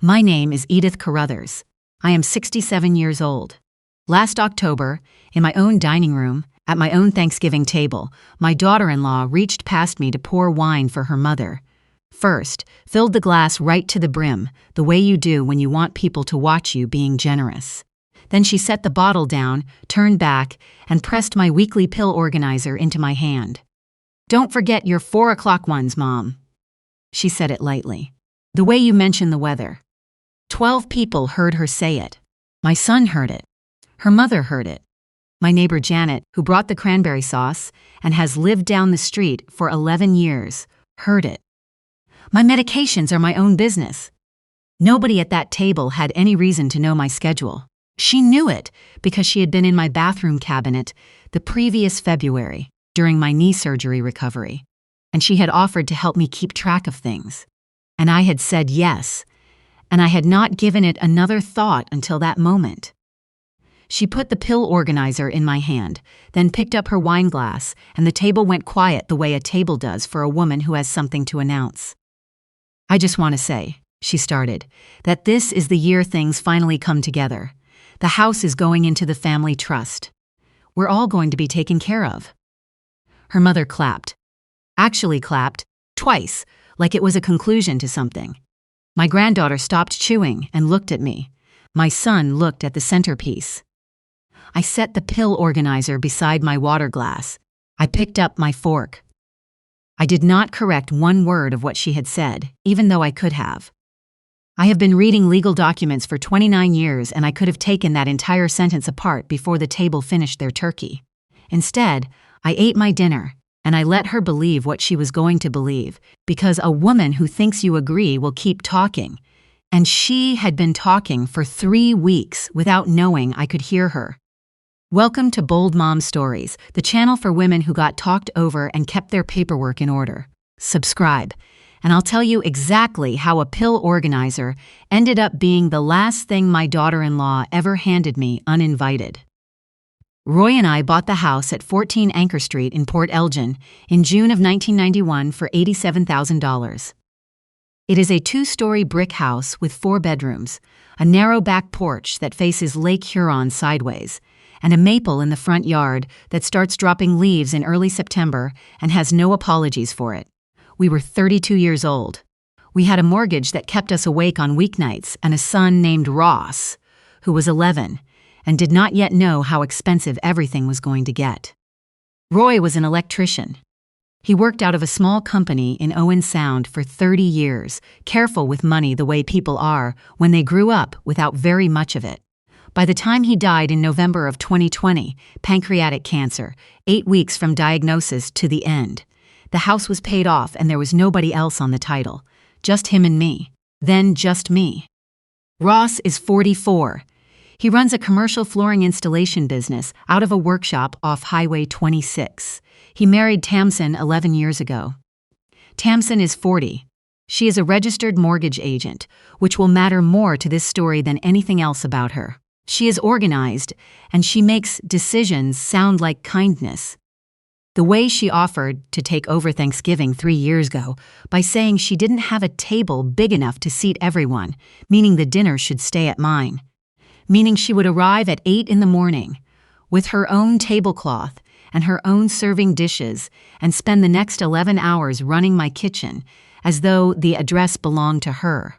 My name is Edith Carruthers. I am 67 years old. Last October, in my own dining room, at my own Thanksgiving table, my daughter-in-law reached past me to pour wine for her mother. First, filled the glass right to the brim, the way you do when you want people to watch you being generous. Then she set the bottle down, turned back, and pressed my weekly pill organizer into my hand. "Don't forget your 4 o'clock ones, Mom." She said it lightly. "The way you mention the weather." 12 people heard her say it. My son heard it. Her mother heard it. My neighbor Janet, who brought the cranberry sauce and has lived down the street for 11 years, heard it. My medications are my own business. Nobody at that table had any reason to know my schedule. She knew it because she had been in my bathroom cabinet the previous February during my knee surgery recovery, and she had offered to help me keep track of things. And I had said yes, and I had not given it another thought until that moment. She put the pill organizer in my hand, then picked up her wine glass, and the table went quiet the way a table does for a woman who has something to announce. "I just want to say," she started, "that this is the year things finally come together. The house is going into the family trust. We're all going to be taken care of." Her mother clapped. Actually clapped, twice, like it was a conclusion to something. My granddaughter stopped chewing and looked at me. My son looked at the centerpiece. I set the pill organizer beside my water glass. I picked up my fork. I did not correct one word of what she had said, even though I could have. I have been reading legal documents for 29 years, and I could have taken that entire sentence apart before the table finished their turkey. Instead, I ate my dinner, and I let her believe what she was going to believe, because a woman who thinks you agree will keep talking. And she had been talking for 3 weeks without knowing I could hear her. Welcome to Bold Mom Stories, the channel for women who got talked over and kept their paperwork in order. Subscribe, and I'll tell you exactly how a pill organizer ended up being the last thing my daughter-in-law ever handed me uninvited. Roy and I bought the house at 14 Anchor Street in Port Elgin in June of 1991 for $87,000. It is a 2-story brick house with 4 bedrooms, a narrow back porch that faces Lake Huron sideways, and a maple in the front yard that starts dropping leaves in early September and has no apologies for it. We were 32 years old. We had a mortgage that kept us awake on weeknights and a son named Ross, who was 11, and did not yet know how expensive everything was going to get. Roy was an electrician. He worked out of a small company in Owen Sound for 30 years, careful with money the way people are when they grew up without very much of it. By the time he died in November of 2020, pancreatic cancer, 8 weeks from diagnosis to the end, the house was paid off and there was nobody else on the title, just him and me, then just me. Ross is 44. He runs a commercial flooring installation business out of a workshop off Highway 26. He married Tamsin 11 years ago. Tamsin is 40. She is a registered mortgage agent, which will matter more to this story than anything else about her. She is organized, and she makes decisions sound like kindness. The way she offered to take over Thanksgiving 3 years ago by saying she didn't have a table big enough to seat everyone, meaning the dinner should stay at mine. Meaning she would arrive at 8 in the morning with her own tablecloth and her own serving dishes and spend the next 11 hours running my kitchen as though the address belonged to her.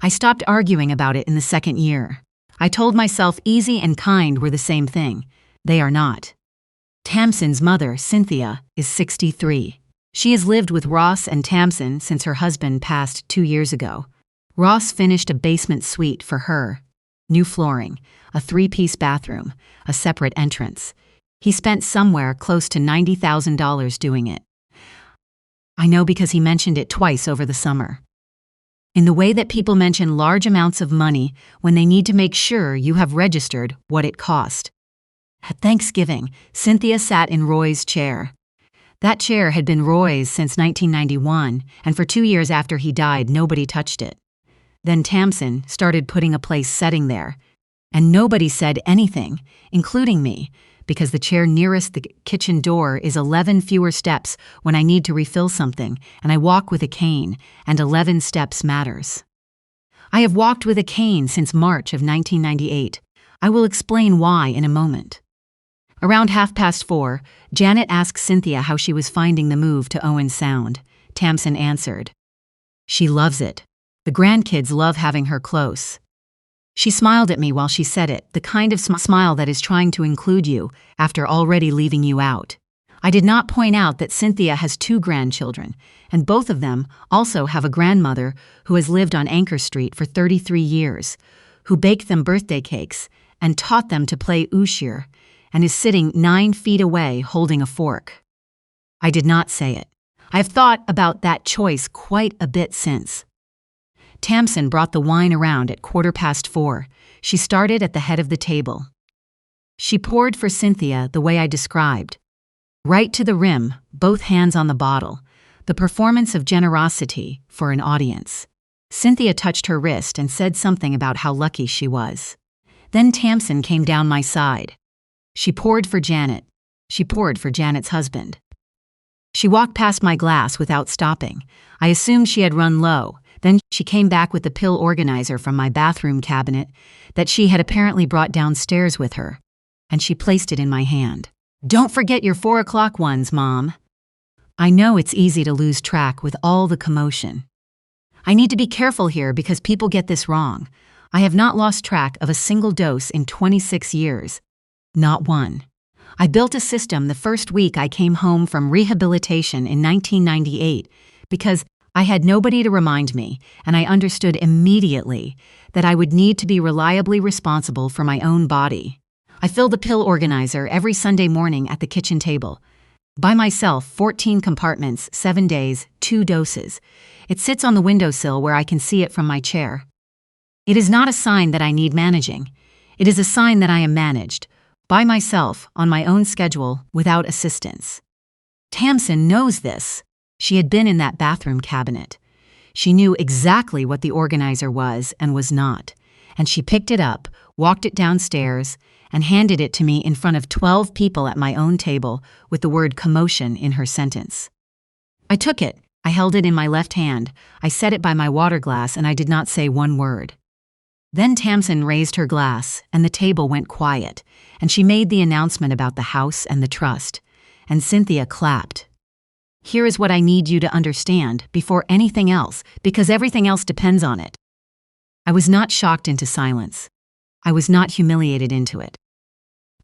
I stopped arguing about it in the 2nd year. I told myself easy and kind were the same thing. They are not. Tamsin's mother, Cynthia, is 63. She has lived with Ross and Tamsin since her husband passed 2 years ago. Ross finished a basement suite for her. New flooring, a 3-piece bathroom, a separate entrance. He spent somewhere close to $90,000 doing it. I know because he mentioned it twice over the summer. In the way that people mention large amounts of money when they need to make sure you have registered what it cost. At Thanksgiving, Cynthia sat in Roy's chair. That chair had been Roy's since 1991, and for 2 years after he died, nobody touched it. Then Tamsin started putting a place setting there, and nobody said anything, including me, because the chair nearest the kitchen door is 11 fewer steps when I need to refill something, and I walk with a cane, and 11 steps matters. I have walked with a cane since March of 1998. I will explain why in a moment. Around 4:30, Janet asked Cynthia how she was finding the move to Owen Sound. Tamsin answered, "She loves it. The grandkids love having her close." She smiled at me while she said it, the kind of smile that is trying to include you after already leaving you out. I did not point out that Cynthia has 2 grandchildren, and both of them also have a grandmother who has lived on Anchor Street for 33 years, who baked them birthday cakes and taught them to play ushir, and is sitting 9 feet away holding a fork. I did not say it. I have thought about that choice quite a bit since. Tamsin brought the wine around at 4:15. She started at the head of the table. She poured for Cynthia the way I described. Right to the rim, both hands on the bottle, the performance of generosity for an audience. Cynthia touched her wrist and said something about how lucky she was. Then Tamsin came down my side. She poured for Janet. She poured for Janet's husband. She walked past my glass without stopping. I assumed she had run low. Then she came back with the pill organizer from my bathroom cabinet that she had apparently brought downstairs with her, and she placed it in my hand. "Don't forget your 4 o'clock ones, Mom." I know it's easy to lose track with all the commotion. I need to be careful here because people get this wrong. I have not lost track of a single dose in 26 years. Not one. I built a system the first week I came home from rehabilitation in 1998 because I had nobody to remind me, and I understood immediately that I would need to be reliably responsible for my own body. I filled the pill organizer every Sunday morning at the kitchen table. By myself, 14 compartments, 7 days, 2 doses. It sits on the windowsill where I can see it from my chair. It is not a sign that I need managing. It is a sign that I am managed, by myself, on my own schedule, without assistance. Tamsin knows this. She had been in that bathroom cabinet. She knew exactly what the organizer was and was not, and she picked it up, walked it downstairs, and handed it to me in front of 12 people at my own table with the word commotion in her sentence. I took it. I held it in my left hand. I set it by my water glass, and I did not say one word. Then Tamsin raised her glass, and the table went quiet, and she made the announcement about the house and the trust, and Cynthia clapped. Here is what I need you to understand before anything else, because everything else depends on it. I was not shocked into silence. I was not humiliated into it.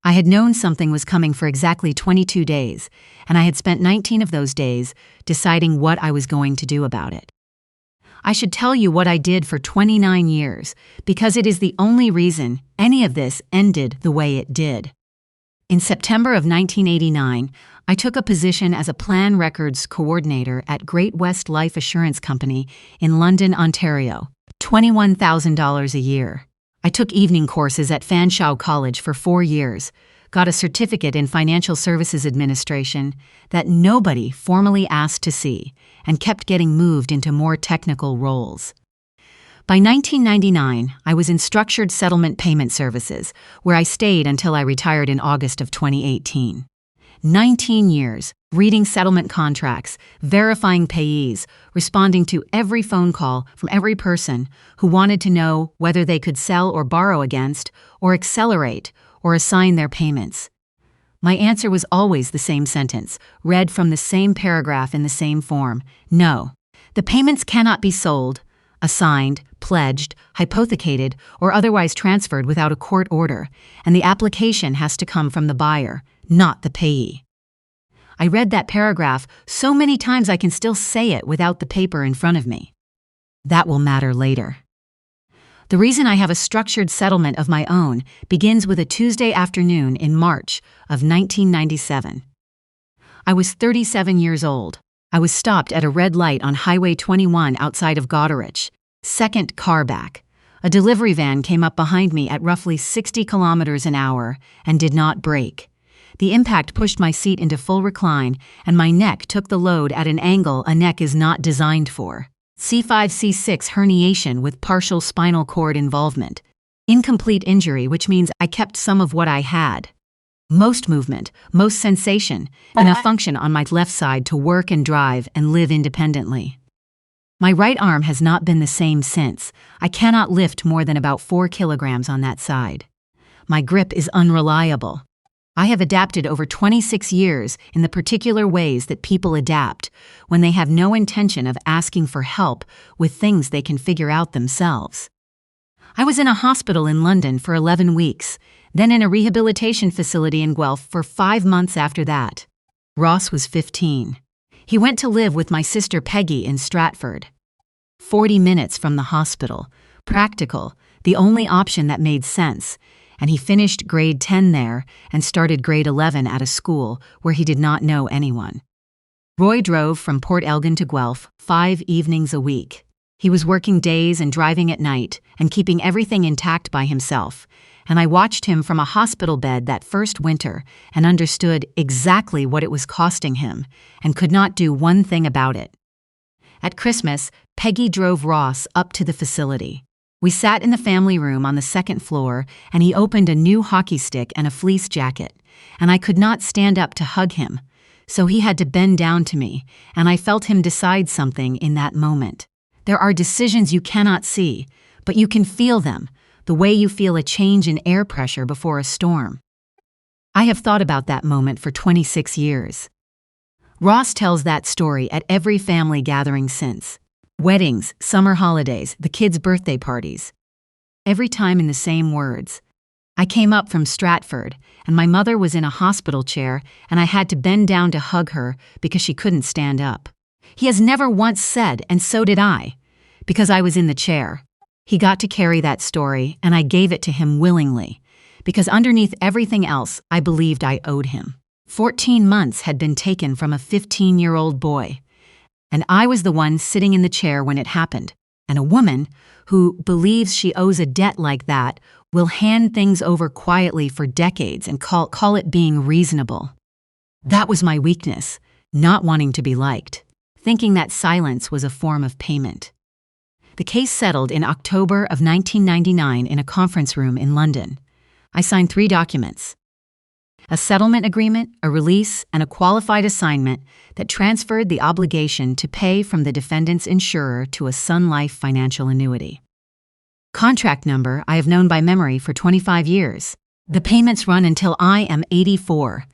I had known something was coming for exactly 22 days, and I had spent 19 of those days deciding what I was going to do about it. I should tell you what I did for 29 years, because it is the only reason any of this ended the way it did. In September of 1989, I took a position as a plan records coordinator at Great West Life Assurance Company in London, Ontario, $21,000 a year. I took evening courses at Fanshawe College for 4 years, got a certificate in financial services administration that nobody formally asked to see, and kept getting moved into more technical roles. By 1999, I was in structured settlement payment services, where I stayed until I retired in August of 2018. 19 years, reading settlement contracts, verifying payees, responding to every phone call from every person who wanted to know whether they could sell or borrow against, or accelerate, or assign their payments. My answer was always the same sentence, read from the same paragraph in the same form. No, the payments cannot be sold, assigned, pledged, hypothecated, or otherwise transferred without a court order, and the application has to come from the buyer, not the payee. I read that paragraph so many times I can still say it without the paper in front of me. That will matter later. The reason I have a structured settlement of my own begins with a Tuesday afternoon in March of 1997. I was 37 years old. I was stopped at a red light on Highway 21 outside of Goderich. Second car back. A delivery van came up behind me at roughly 60 kilometers an hour and did not brake. The impact pushed my seat into full recline, and my neck took the load at an angle a neck is not designed for. C5-C6 herniation with partial spinal cord involvement. Incomplete injury, which means I kept some of what I had. Most movement, most sensation, enough function on my left side to work and drive and live independently. My right arm has not been the same since. I cannot lift more than about 4 kilograms on that side. My grip is unreliable. I have adapted over 26 years in the particular ways that people adapt when they have no intention of asking for help with things they can figure out themselves. I was in a hospital in London for 11 weeks, then in a rehabilitation facility in Guelph for 5 months after that. Ross was 15. He went to live with my sister Peggy in Stratford. 40 minutes from the hospital, practical, the only option that made sense, and he finished grade 10 there and started grade 11 at a school where he did not know anyone. Roy drove from Port Elgin to Guelph 5 evenings a week. He was working days and driving at night and keeping everything intact by himself, and I watched him from a hospital bed that first winter and understood exactly what it was costing him and could not do one thing about it. At Christmas, Peggy drove Ross up to the facility. We sat in the family room on the 2nd floor, and he opened a new hockey stick and a fleece jacket, and I could not stand up to hug him, so he had to bend down to me, and I felt him decide something in that moment. There are decisions you cannot see, but you can feel them, the way you feel a change in air pressure before a storm. I have thought about that moment for 26 years. Ross tells that story at every family gathering since. Weddings, summer holidays, the kids' birthday parties. Every time in the same words. I came up from Stratford, and my mother was in a hospital chair, and I had to bend down to hug her because she couldn't stand up. He has never once said, and so did I, because I was in the chair. He got to carry that story, and I gave it to him willingly, because underneath everything else, I believed I owed him. 14 months had been taken from a 15-year-old boy, and I was the one sitting in the chair when it happened. And a woman who believes she owes a debt like that will hand things over quietly for decades and call it being reasonable. That was my weakness, not wanting to be liked, thinking that silence was a form of payment. The case settled in October of 1999 in a conference room in London. I signed 3 documents: a settlement agreement, a release, and a qualified assignment that transferred the obligation to pay from the defendant's insurer to a Sun Life financial annuity. Contract number I have known by memory for 25 years. The payments run until I am 84.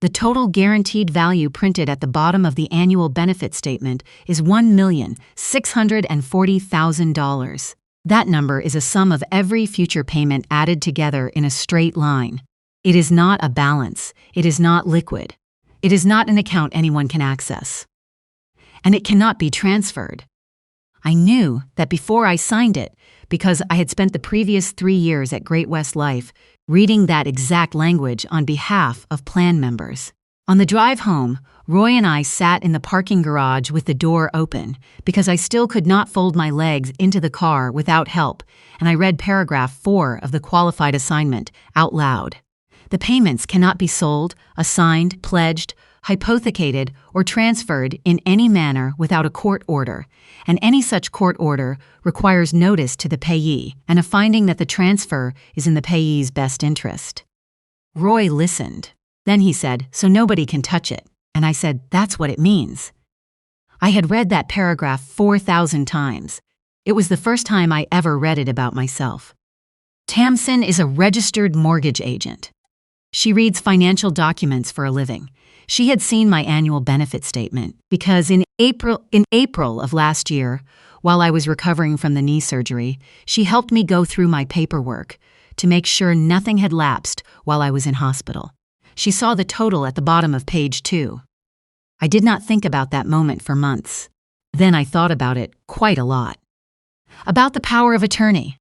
The total guaranteed value printed at the bottom of the annual benefit statement is $1,640,000. That number is a sum of every future payment added together in a straight line. It is not a balance. It is not liquid. It is not an account anyone can access. And it cannot be transferred. I knew that before I signed it because I had spent the previous 3 years at Great West Life reading that exact language on behalf of plan members. On the drive home, Roy and I sat in the parking garage with the door open because I still could not fold my legs into the car without help, and I read paragraph 4 of the qualified assignment out loud. The payments cannot be sold, assigned, pledged, hypothecated, or transferred in any manner without a court order, and any such court order requires notice to the payee and a finding that the transfer is in the payee's best interest. Roy listened. Then he said, "So nobody can touch it." And I said, "That's what it means." I had read that paragraph 4,000 times. It was the first time I ever read it about myself. Tamsin is a registered mortgage agent. She reads financial documents for a living. She had seen my annual benefit statement because in April of last year, while I was recovering from the knee surgery, she helped me go through my paperwork to make sure nothing had lapsed while I was in hospital. She saw the total at the bottom of page 2. I did not think about that moment for months. Then I thought about it quite a lot. About the power of attorney.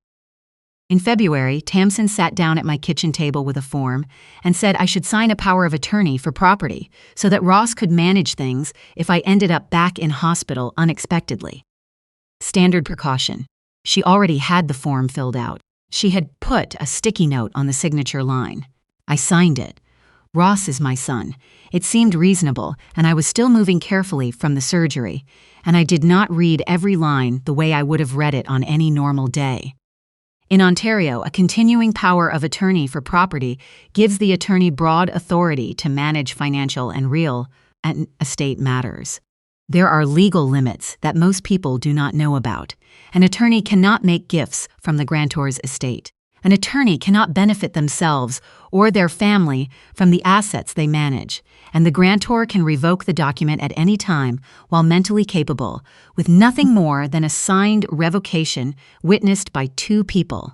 In February, Tamsin sat down at my kitchen table with a form and said I should sign a power of attorney for property so that Ross could manage things if I ended up back in hospital unexpectedly. Standard precaution. She already had the form filled out. She had put a sticky note on the signature line. I signed it. Ross is my son. It seemed reasonable, and I was still moving carefully from the surgery, and I did not read every line the way I would have read it on any normal day. In Ontario, a continuing power of attorney for property gives the attorney broad authority to manage financial and real estate matters. There are legal limits that most people do not know about. An attorney cannot make gifts from the grantor's estate. An attorney cannot benefit themselves or their family from the assets they manage, and the grantor can revoke the document at any time while mentally capable, with nothing more than a signed revocation witnessed by 2 people.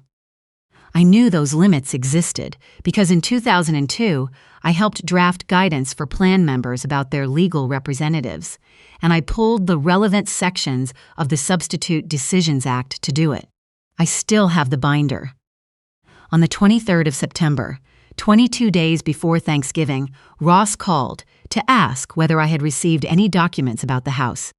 I knew those limits existed because in 2002, I helped draft guidance for plan members about their legal representatives, and I pulled the relevant sections of the Substitute Decisions Act to do it. I still have the binder. On the 23rd of September, 22 days before Thanksgiving, Ross called to ask whether I had received any documents about the house.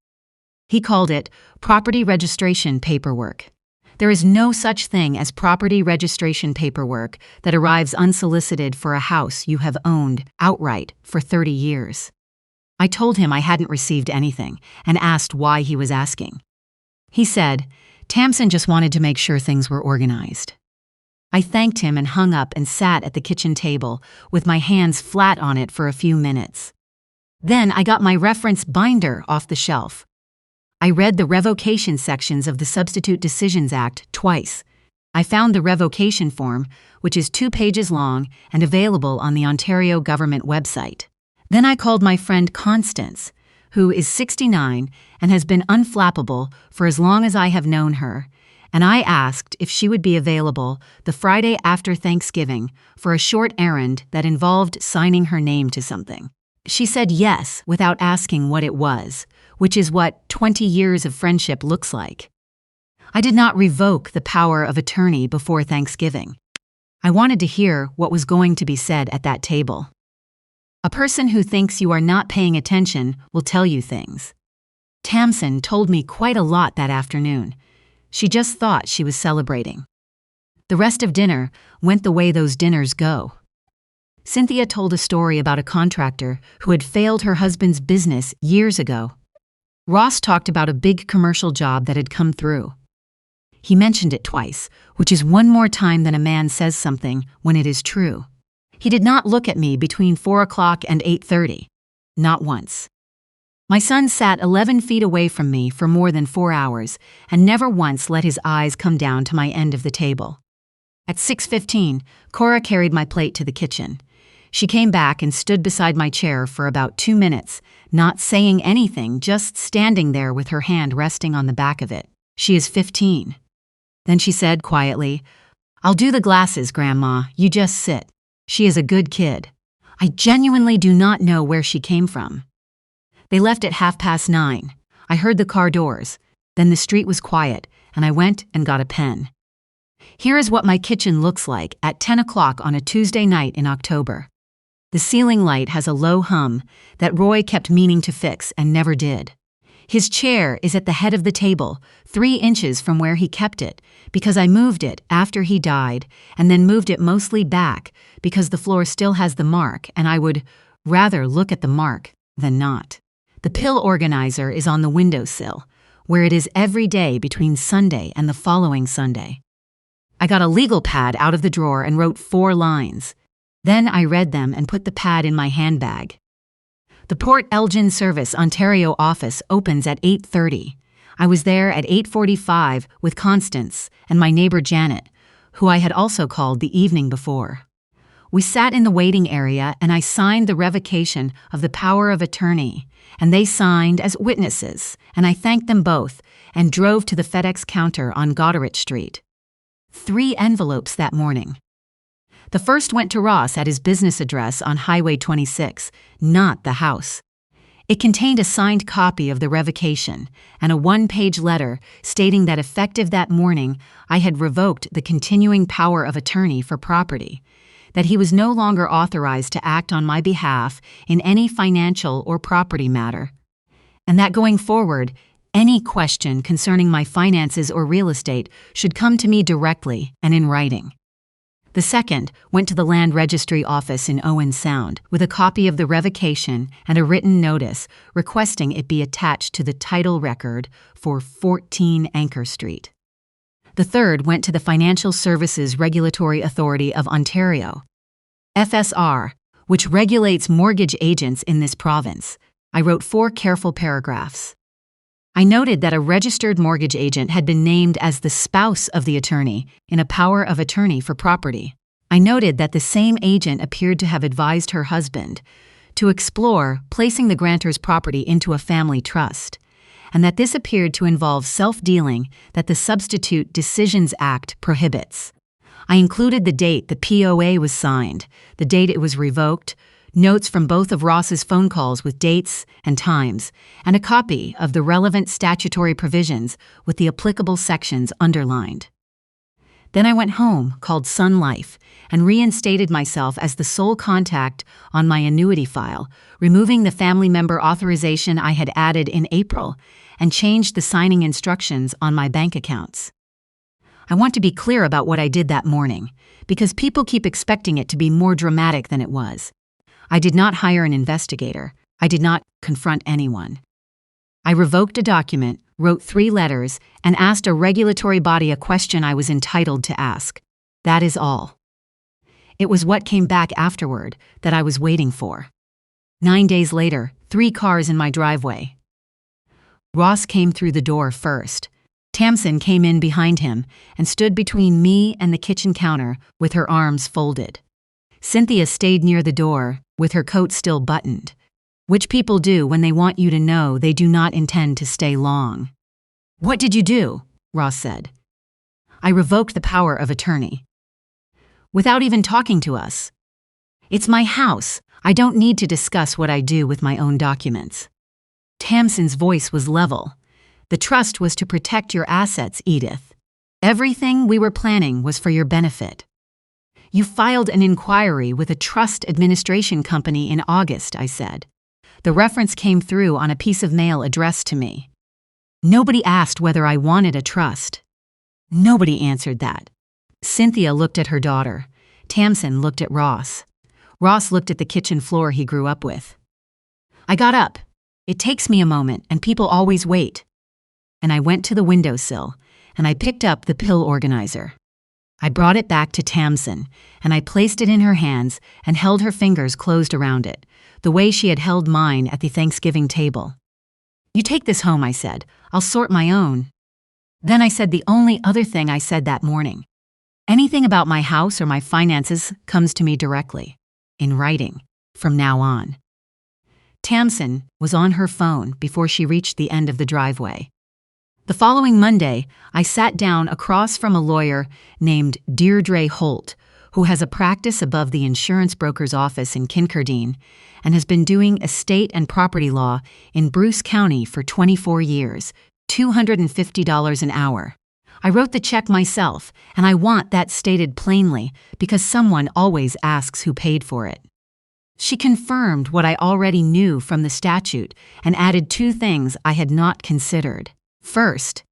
He called it property registration paperwork. There is no such thing as property registration paperwork that arrives unsolicited for a house you have owned outright for 30 years. I told him I hadn't received anything and asked why he was asking. He said, Tamsin just wanted to make sure things were organized. I thanked him and hung up and sat at the kitchen table with my hands flat on it for a few minutes. Then I got my reference binder off the shelf. I read the revocation sections of the Substitute Decisions Act twice. I found the revocation form, which is 2 pages long and available on the Ontario government website. Then I called my friend Constance, who is 69 and has been unflappable for as long as I have known her, and I asked if she would be available the Friday after Thanksgiving for a short errand that involved signing her name to something. She said yes without asking what it was, which is what 20 years of friendship looks like. I did not revoke the power of attorney before Thanksgiving. I wanted to hear what was going to be said at that table. A person who thinks you are not paying attention will tell you things. Tamsin told me quite a lot that afternoon. She just thought she was celebrating. The rest of dinner went the way those dinners go. Cynthia told a story about a contractor who had failed her husband's business years ago. Ross talked about a big commercial job that had come through. He mentioned it twice, which is one more time than a man says something when it is true. He did not look at me between 4 o'clock and 8:30. Not once. My son sat 11 feet away from me for more than 4 hours and never once let his eyes come down to my end of the table. At 6:15, Cora carried my plate to the kitchen. She came back and stood beside my chair for about 2 minutes, not saying anything, just standing there with her hand resting on the back of it. She is 15. Then she said quietly, "I'll do the glasses, Grandma. You just sit." She is a good kid. I genuinely do not know where she came from. They left at 9:30. I heard the car doors. Then the street was quiet, and I went and got a pen. Here is what my kitchen looks like at 10 o'clock on a Tuesday night in October. The ceiling light has a low hum that Roy kept meaning to fix and never did. His chair is at the head of the table, 3 inches from where he kept it, because I moved it after he died and then moved it mostly back because the floor still has the mark and I would rather look at the mark than not. The pill organizer is on the windowsill, where it is every day between Sunday and the following Sunday. I got a legal pad out of the drawer and wrote 4 lines. Then I read them and put the pad in my handbag. The Port Elgin Service Ontario office opens at 8:30. I was there at 8:45 with Constance and my neighbor Janet, who I had also called the evening before. We sat in the waiting area and I signed the revocation of the power of attorney, and they signed as witnesses, and I thanked them both and drove to the FedEx counter on Goderich Street. 3 envelopes that morning. The first went to Ross at his business address on Highway 26, not the house. It contained a signed copy of the revocation and a 1-page letter stating that effective that morning, I had revoked the continuing power of attorney for property, that he was no longer authorized to act on my behalf in any financial or property matter, and that going forward, any question concerning my finances or real estate should come to me directly and in writing. The second went to the Land Registry office in Owen Sound with a copy of the revocation and a written notice requesting it be attached to the title record for 14 Anchor Street. The third went to the Financial Services Regulatory Authority of Ontario, FSR, which regulates mortgage agents in this province. I wrote 4 careful paragraphs. I noted that a registered mortgage agent had been named as the spouse of the attorney in a power of attorney for property. I noted that the same agent appeared to have advised her husband to explore placing the grantor's property into a family trust, and that this appeared to involve self-dealing that the Substitute Decisions Act prohibits. I included the date the POA was signed, the date it was revoked, notes from both of Ross's phone calls with dates and times, and a copy of the relevant statutory provisions with the applicable sections underlined. Then I went home, called Sun Life, and reinstated myself as the sole contact on my annuity file, removing the family member authorization I had added in April, and changed the signing instructions on my bank accounts. I want to be clear about what I did that morning, because people keep expecting it to be more dramatic than it was. I did not hire an investigator. I did not confront anyone. I revoked a document, wrote 3 letters, and asked a regulatory body a question I was entitled to ask. That is all. It was what came back afterward that I was waiting for. 9 days later, 3 cars in my driveway. Ross came through the door first. Tamsin came in behind him and stood between me and the kitchen counter with her arms folded. Cynthia stayed near the door, with her coat still buttoned, which people do when they want you to know they do not intend to stay long. "What did you do?" Ross said. "I revoked the power of attorney." "Without even talking to us?" "It's my house. I don't need to discuss what I do with my own documents." Tamsin's voice was level. "The trust was to protect your assets, Edith. Everything we were planning was for your benefit." "You filed an inquiry with a trust administration company in August," I said. "The reference came through on a piece of mail addressed to me." "Nobody asked whether I wanted a trust." "Nobody answered that." Cynthia looked at her daughter. Tamsin looked at Ross. Ross looked at the kitchen floor he grew up with. I got up. It takes me a moment, and people always wait. And I went to the windowsill, and I picked up the pill organizer. I brought it back to Tamsin, and I placed it in her hands and held her fingers closed around it, the way she had held mine at the Thanksgiving table. "You take this home," I said. "I'll sort my own." Then I said the only other thing I said that morning. Anything about my house or my finances comes to me directly, in writing, from now on. Tamsin was on her phone before she reached the end of the driveway. The following Monday, I sat down across from a lawyer named Deirdre Holt, who has a practice above the insurance broker's office in Kincardine and has been doing estate and property law in Bruce County for 24 years, $250 an hour. I wrote the check myself, and I want that stated plainly because someone always asks who paid for it. She confirmed what I already knew from the statute and added 2 things I had not considered. First,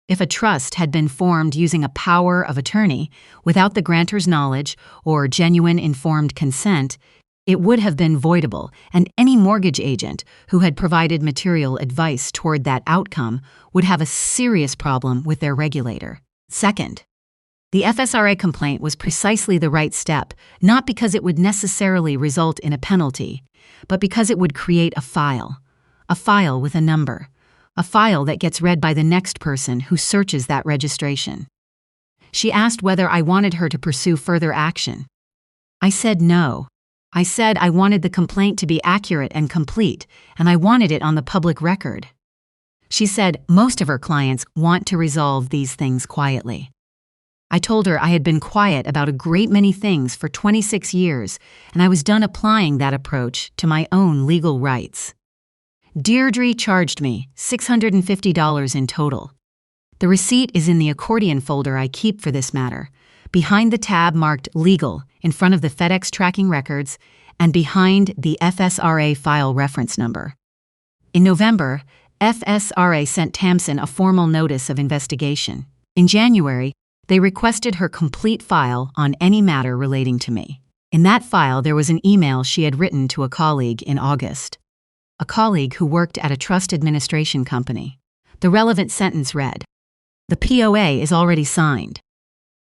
if a trust had been formed using a power of attorney without the grantor's knowledge or genuine informed consent, it would have been voidable, and any mortgage agent who had provided material advice toward that outcome would have a serious problem with their regulator. Second, the FSRA complaint was precisely the right step, not because it would necessarily result in a penalty, but because it would create a file with a number. A file that gets read by the next person who searches that registration. She asked whether I wanted her to pursue further action. I said no. I said I wanted the complaint to be accurate and complete, and I wanted it on the public record. She said most of her clients want to resolve these things quietly. I told her I had been quiet about a great many things for 26 years, and I was done applying that approach to my own legal rights. Deirdre charged me $650 in total. The receipt is in the accordion folder I keep for this matter, behind the tab marked Legal in front of the FedEx tracking records and behind the FSRA file reference number. In November, FSRA sent Tamsin a formal notice of investigation. In January, they requested her complete file on any matter relating to me. In that file, there was an email she had written to a colleague in August. A colleague who worked at a trust administration company. The relevant sentence read, "The POA is already signed.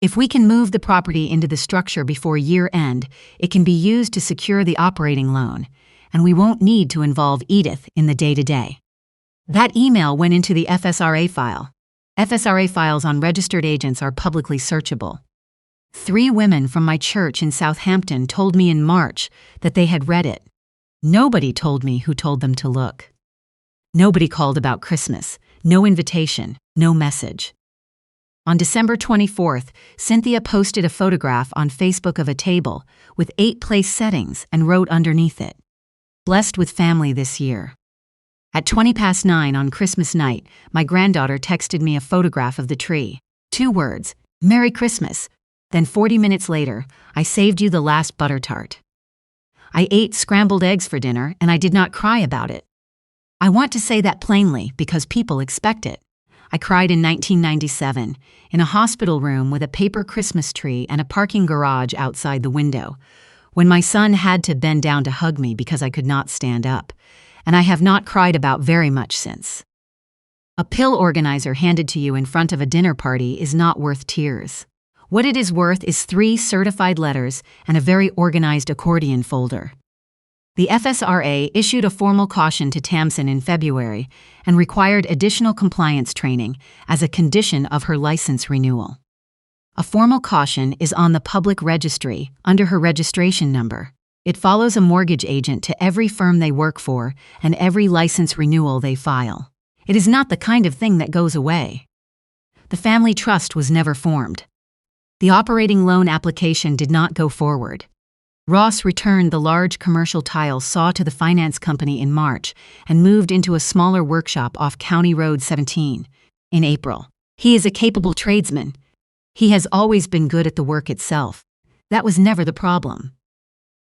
If we can move the property into the structure before year end, it can be used to secure the operating loan, and we won't need to involve Edith in the day-to-day. That email went into the FSRA file. FSRA files on registered agents are publicly searchable. 3 women from my church in Southampton told me in March that they had read it. Nobody told me who told them to look. Nobody called about Christmas. No invitation. No message. On December 24th, Cynthia posted a photograph on Facebook of a table with 8 place settings and wrote underneath it, "Blessed with family this year." At 9:20 on Christmas night, my granddaughter texted me a photograph of the tree. 2 words, "Merry Christmas." Then 40 minutes later, "I saved you the last butter tart." I ate scrambled eggs for dinner and I did not cry about it. I want to say that plainly because people expect it. I cried in 1997, in a hospital room with a paper Christmas tree and a parking garage outside the window, when my son had to bend down to hug me because I could not stand up, and I have not cried about very much since. A pill organizer handed to you in front of a dinner party is not worth tears. What it is worth is 3 certified letters and a very organized accordion folder. The FSRA issued a formal caution to Tamsin in February and required additional compliance training as a condition of her license renewal. A formal caution is on the public registry under her registration number. It follows a mortgage agent to every firm they work for and every license renewal they file. It is not the kind of thing that goes away. The family trust was never formed. The operating loan application did not go forward. Ross returned the large commercial tile saw to the finance company in March and moved into a smaller workshop off County Road 17 in April. He is a capable tradesman. He has always been good at the work itself. That was never the problem.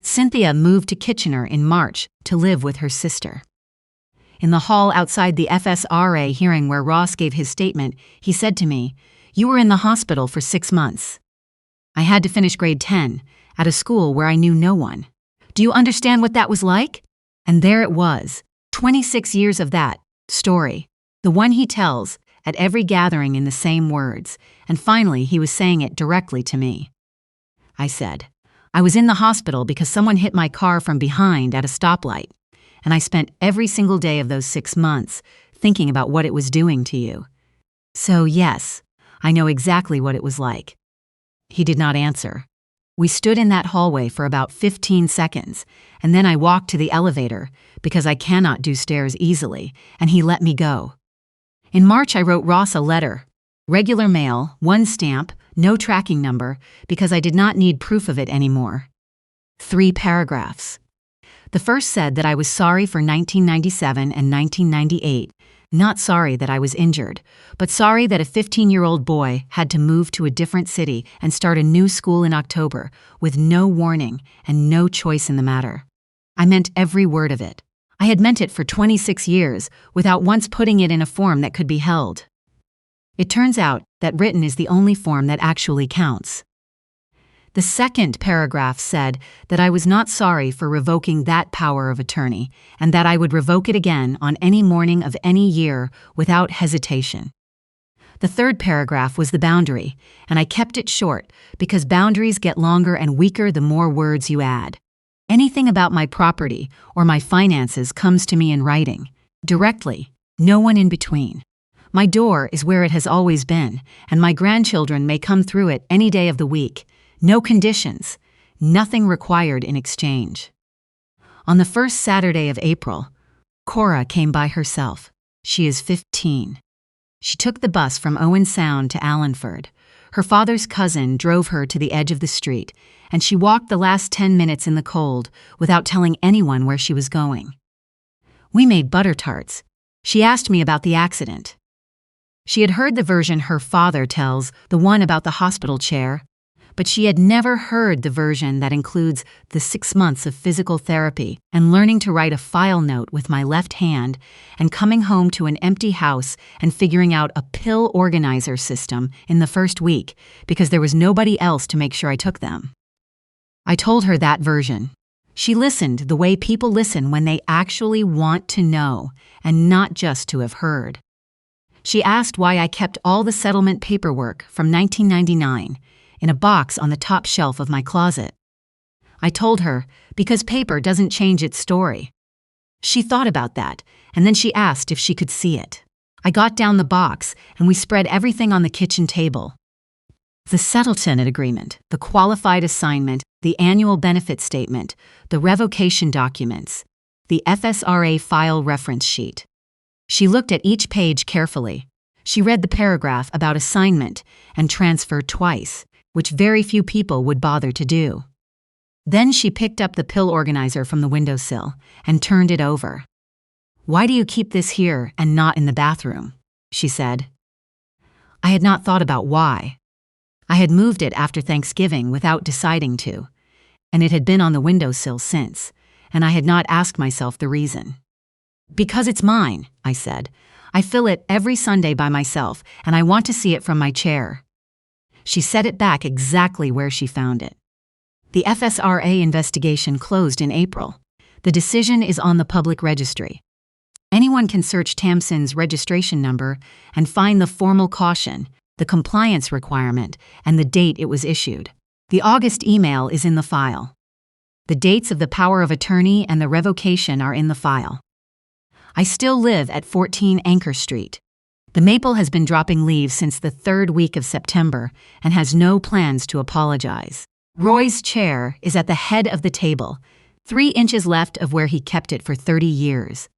Cynthia moved to Kitchener in March to live with her sister. In the hall outside the FSRA hearing where Ross gave his statement, he said to me, "You were in the hospital for 6 months. I had to finish grade 10. At a school where I knew no one. Do you understand what that was like?" And there it was, 26 years of that story, the one he tells at every gathering in the same words, and finally he was saying it directly to me. I said, "I was in the hospital because someone hit my car from behind at a stoplight, and I spent every single day of those 6 months thinking about what it was doing to you. So yes, I know exactly what it was like." He did not answer. We stood in that hallway for about 15 seconds, and then I walked to the elevator because I cannot do stairs easily, and he let me go. In March, I wrote Ross a letter. Regular mail, 1 stamp, no tracking number, because I did not need proof of it anymore. 3 paragraphs. The first said that I was sorry for 1997 and 1998, not sorry that I was injured, but sorry that a 15-year-old boy had to move to a different city and start a new school in October with no warning and no choice in the matter. I meant every word of it. I had meant it for 26 years without once putting it in a form that could be held. It turns out that written is the only form that actually counts. The second paragraph said that I was not sorry for revoking that power of attorney and that I would revoke it again on any morning of any year without hesitation. The third paragraph was the boundary, and I kept it short because boundaries get longer and weaker the more words you add. Anything about my property or my finances comes to me in writing, directly, no one in between. My door is where it has always been, and my grandchildren may come through it any day of the week. No conditions, nothing required in exchange. On the first Saturday of April, Cora came by herself. She is 15. She took the bus from Owen Sound to Allenford. Her father's cousin drove her to the edge of the street, and she walked the last 10 minutes in the cold without telling anyone where she was going. We made butter tarts. She asked me about the accident. She had heard the version her father tells, the one about the hospital chair, but she had never heard the version that includes the 6 months of physical therapy and learning to write a file note with my left hand and coming home to an empty house and figuring out a pill organizer system in the first week because there was nobody else to make sure I took them. I told her that version. She listened the way people listen when they actually want to know and not just to have heard. She asked why I kept all the settlement paperwork from 1999 in a box on the top shelf of my closet. I told her, because paper doesn't change its story. She thought about that, and then she asked if she could see it. I got down the box, and we spread everything on the kitchen table. The settlement agreement, the qualified assignment, the annual benefit statement, the revocation documents, the FSRA file reference sheet. She looked at each page carefully. She read the paragraph about assignment and transfer twice, which very few people would bother to do. Then she picked up the pill organizer from the windowsill and turned it over. "Why do you keep this here and not in the bathroom?" she said. I had not thought about why. I had moved it after Thanksgiving without deciding to, and it had been on the windowsill since, and I had not asked myself the reason. "Because it's mine," I said. "I fill it every Sunday by myself, and I want to see it from my chair." She set it back exactly where she found it. The FSRA investigation closed in April. The decision is on the public registry. Anyone can search Tamsin's registration number and find the formal caution, the compliance requirement, and the date it was issued. The August email is in the file. The dates of the power of attorney and the revocation are in the file. I still live at 14 Anchor Street. The maple has been dropping leaves since the 3rd week of September and has no plans to apologize. Roy's chair is at the head of the table, 3 inches left of where he kept it for 30 years,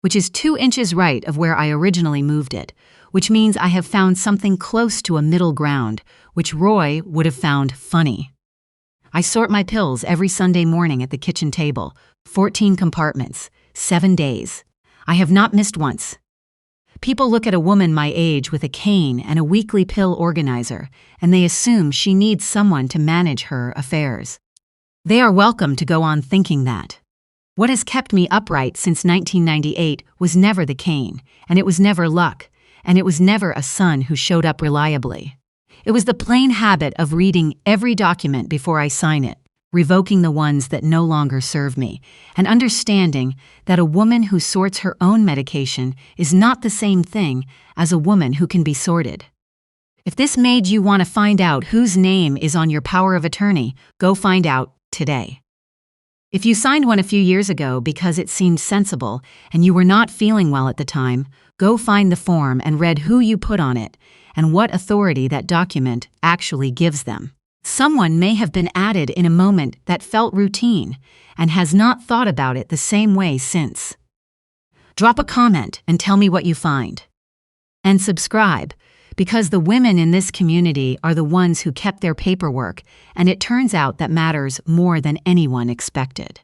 which is 2 inches right of where I originally moved it, which means I have found something close to a middle ground, which Roy would have found funny. I sort my pills every Sunday morning at the kitchen table, 14 compartments, 7 days. I have not missed once. People look at a woman my age with a cane and a weekly pill organizer, and they assume she needs someone to manage her affairs. They are welcome to go on thinking that. What has kept me upright since 1998 was never the cane, and it was never luck, and it was never a son who showed up reliably. It was the plain habit of reading every document before I sign it, revoking the ones that no longer serve me, and understanding that a woman who sorts her own medication is not the same thing as a woman who can be sorted. If this made you want to find out whose name is on your power of attorney, go find out today. If you signed one a few years ago because it seemed sensible and you were not feeling well at the time, go find the form and read who you put on it and what authority that document actually gives them. Someone may have been added in a moment that felt routine and has not thought about it the same way since. Drop a comment and tell me what you find. And subscribe, because the women in this community are the ones who kept their paperwork, and it turns out that matters more than anyone expected.